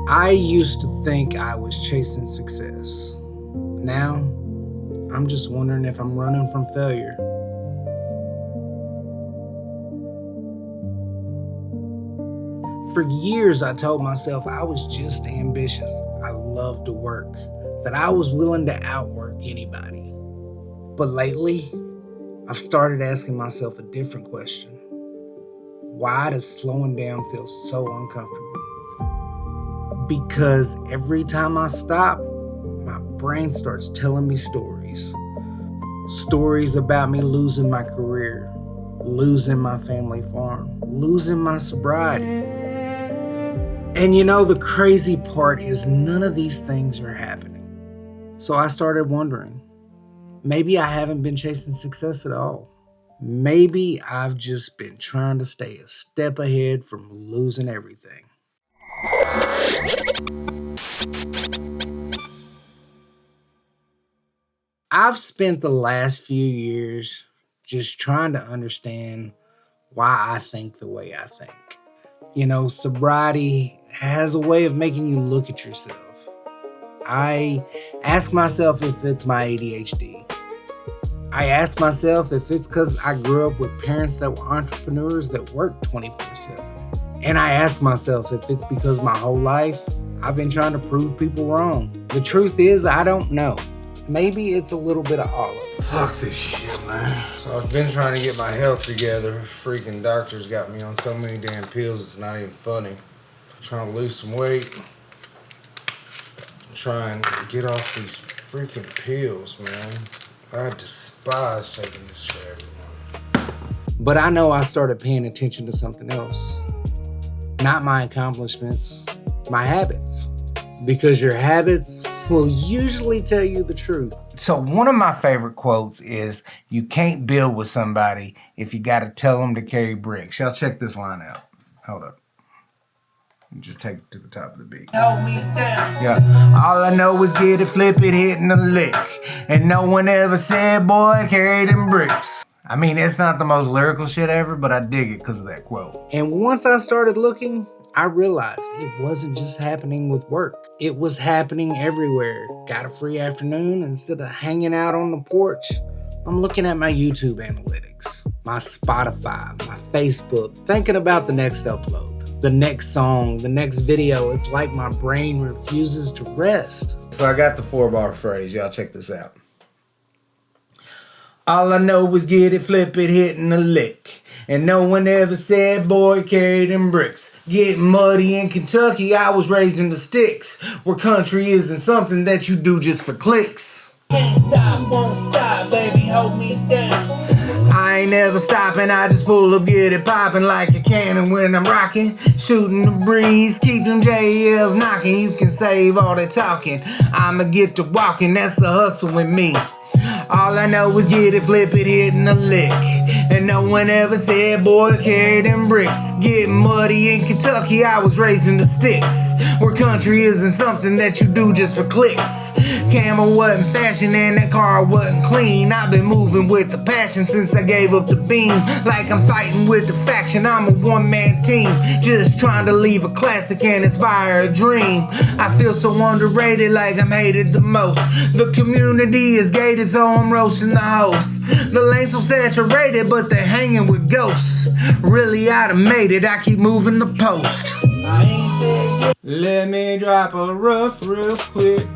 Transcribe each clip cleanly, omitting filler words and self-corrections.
I used to think I was chasing success. Now, I'm just wondering if I'm running from failure. For years, I told myself I was just ambitious. I loved to work, that I was willing to outwork anybody. But lately, I've started asking myself a different question. Why does slowing down feel so uncomfortable? Because every time I stop, my brain starts telling me stories. Stories about me losing my career, losing my family farm, losing my sobriety. And you know, the crazy part is none of these things are happening. So I started wondering, maybe I haven't been chasing success at all. Maybe I've just been trying to stay a step ahead from losing everything. I've spent the last few years just trying to understand why I think the way I think. You know, sobriety has a way of making you look at yourself. I ask myself if it's my ADHD. I ask myself if it's because I grew up with parents that were entrepreneurs that worked 24/7. And I ask myself if it's because my whole life I've been trying to prove people wrong. The truth is, I don't know. Maybe it's a little bit of all of it. Fuck this shit, man. So I've been trying to get my health together. Freaking doctors got me on so many damn pills, it's not even funny. I'm trying to lose some weight. I'm trying to get off these freaking pills, man. I despise taking this shit every morning. But I know I started paying attention to something else. Not my accomplishments, my habits. Because your habits will usually tell you the truth. So one of my favorite quotes is, you can't build with somebody if you got to tell them to carry bricks. Y'all check this line out. Hold up. Just take it to the top of the beat. Hold me down. Yeah. All I know is get it, flip it, hitting a lick. And no one ever said, boy, carry them bricks. I mean, it's not the most lyrical shit ever, but I dig it because of that quote. And once I started looking, I realized it wasn't just happening with work. It was happening everywhere. Got a free afternoon, instead of hanging out on the porch, I'm looking at my YouTube analytics, my Spotify, my Facebook, thinking about the next upload, the next song, the next video. It's like my brain refuses to rest. So I got the 4-bar phrase. Y'all check this out. All I know is get it, flip it, hitting a lick. And no one ever said, boy, carry them bricks. Getting muddy in Kentucky, I was raised in the sticks, where country isn't something that you do just for clicks. Can't stop, won't stop, baby, hold me down. I ain't never stopping, I just pull up, get it popping like a cannon when I'm rocking. Shooting the breeze, keep them JLs knocking. You can save all that talking, I'ma get to walking, that's the hustle with me. All I know is get it, flip it, hitting a lick. And no one ever said, boy, carry them bricks. Getting muddy in Kentucky, I was raised in the sticks, where country isn't something that you do just for clicks. Camel wasn't fashion and that car wasn't clean. I've been moving with the passion since I gave up the beam. Like I'm fighting with the faction, I'm a one-man team, just trying to leave a classic and inspire a dream. I feel so underrated, like I'm hated the most. The community is gated, so I'm roasting the host. The lane's so saturated, but they're hanging with ghosts. Really automated, I keep moving the post. Let me drop a rough real quick.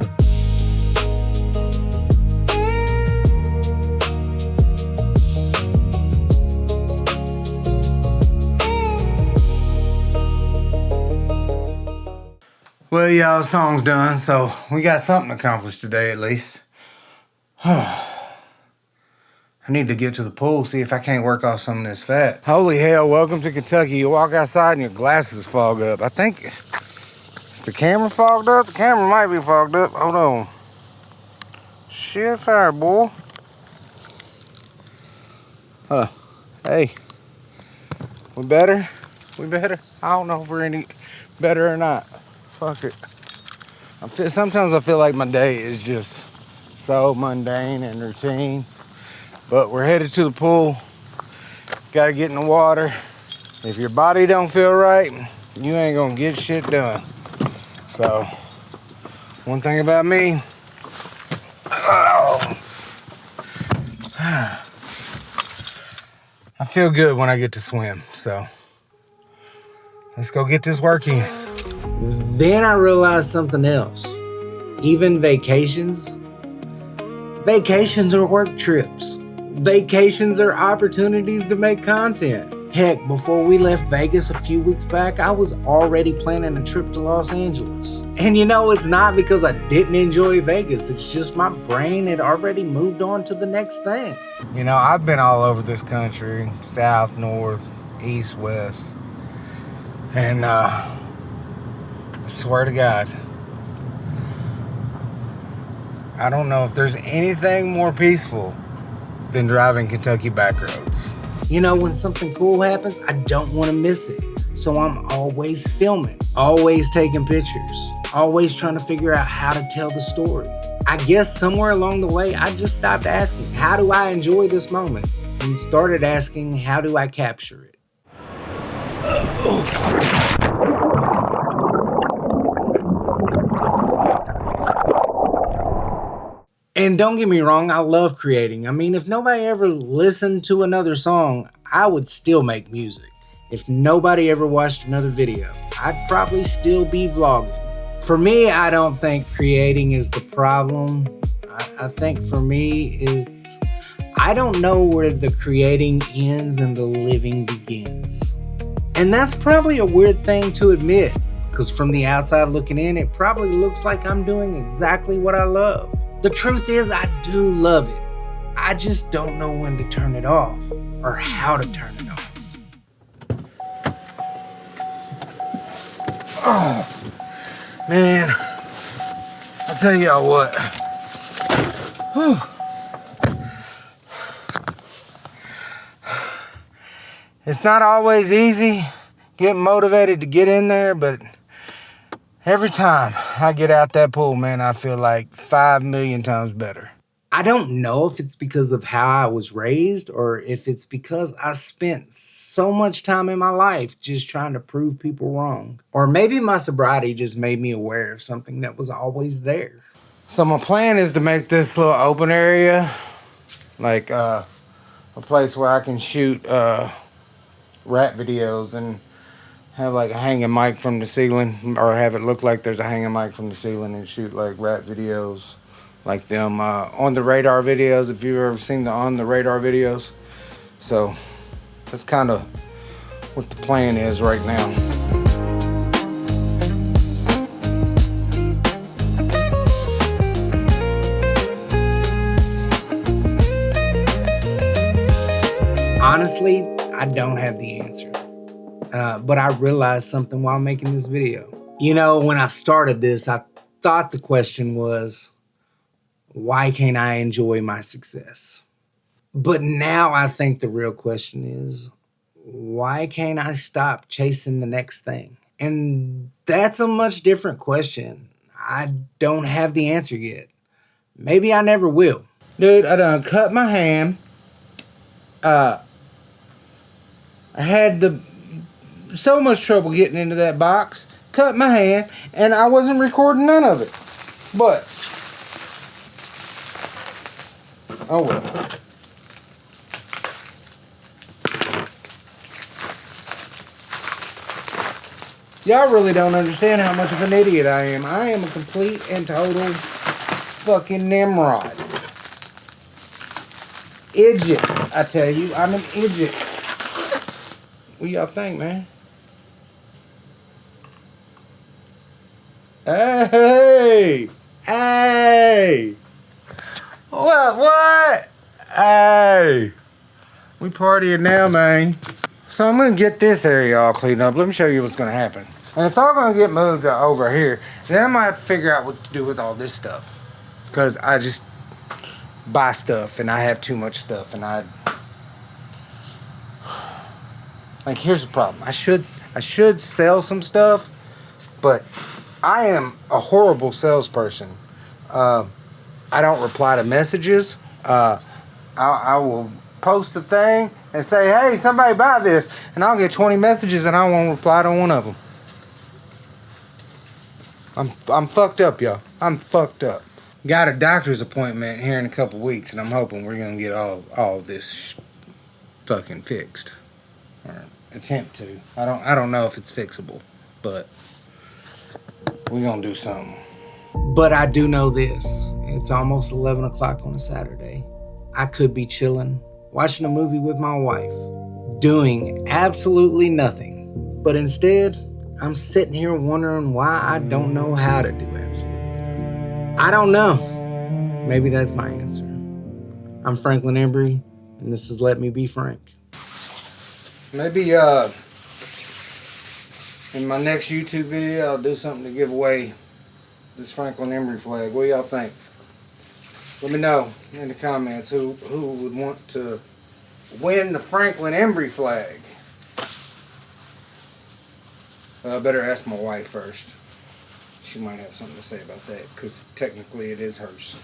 Well, y'all, song's done, so we got something accomplished today at least. I need to get to the pool, see if I can't work off some of this fat. Holy hell, welcome to Kentucky. You walk outside and your glasses fog up. I think, is the camera fogged up? The camera might be fogged up. Hold on. Shit fire, boy. Hey. We better? We better? I don't know if we're any better or not. Fuck it. Sometimes I feel like my day is just so mundane and routine. But we're headed to the pool. Gotta get in the water. If your body don't feel right, you ain't gonna get shit done. So, one thing about me, I feel good when I get to swim. So, let's go get this work in. Then I realized something else. Even vacations are work trips. Vacations are opportunities to make content. Heck, before we left Vegas a few weeks back, I was already planning a trip to Los Angeles. And you know, it's not because I didn't enjoy Vegas, it's just my brain had already moved on to the next thing. You know, I've been all over this country, south, north, east, west. And I swear to God, I don't know if there's anything more peaceful than driving Kentucky back roads. You know, when something cool happens, I don't want to miss it. So I'm always filming, always taking pictures, always trying to figure out how to tell the story. I guess somewhere along the way, I just stopped asking, how do I enjoy this moment? And started asking, how do I capture it? And don't get me wrong, I love creating. I mean, if nobody ever listened to another song, I would still make music. If nobody ever watched another video, I'd probably still be vlogging. For me, I don't think creating is the problem. I think for me, I don't know where the creating ends and the living begins. And that's probably a weird thing to admit, because from the outside looking in, it probably looks like I'm doing exactly what I love. The truth is, I do love it. I just don't know when to turn it off or how to turn it off. Oh, man. I'll tell y'all what. Whew. It's not always easy getting motivated to get in there, but every time I get out that pool, man, I feel like 5 million times better. I don't know if it's because of how I was raised or if it's because I spent so much time in my life just trying to prove people wrong. Or maybe my sobriety just made me aware of something that was always there. So my plan is to make this little open area like a place where I can shoot rap videos and have like a hanging mic from the ceiling, or have it look like there's a hanging mic from the ceiling and shoot like rap videos like them on the radar videos, if you've ever seen the on the radar videos. So that's kind of what the plan is right now. Honestly, I don't have the answer. But I realized something while making this video. You know, when I started this, I thought the question was, why can't I enjoy my success? But now I think the real question is, why can't I stop chasing the next thing? And that's a much different question. I don't have the answer yet. Maybe I never will. Dude, I done cut my hand. I had so much trouble getting into that box, cut my hand, and I wasn't recording none of it. But, oh well. Y'all really don't understand how much of an idiot I am. I am a complete and total fucking Nimrod. Idiot, I tell you. I'm an idiot. What y'all think, man? Hey! Hey! What? Hey! We partying now, man. So I'm going to get this area all cleaned up. Let me show you what's going to happen. And it's all going to get moved over here. Then I'm going to have to figure out what to do with all this stuff. Because I just buy stuff and I have too much stuff. And like, here's the problem. I should sell some stuff, but I am a horrible salesperson. I don't reply to messages. I will post a thing and say, hey, somebody buy this. And I'll get 20 messages and I won't reply to one of them. I'm fucked up, y'all. I'm fucked up. Got a doctor's appointment here in a couple weeks, and I'm hoping we're gonna get all this fucking fixed, or attempt to. I don't know if it's fixable, but we're gonna do something. But I do know this. It's almost 11 o'clock on a Saturday. I could be chilling, watching a movie with my wife, doing absolutely nothing. But instead, I'm sitting here wondering why I don't know how to do absolutely nothing. I don't know. Maybe that's my answer. I'm Franklin Embry, and this is Let Me Be Frank. Maybe in my next YouTube video, I'll do something to give away this Franklin Embry flag. What do y'all think? Let me know in the comments who would want to win the Franklin Embry flag. I better ask my wife first. She might have something to say about that, because technically it is hers.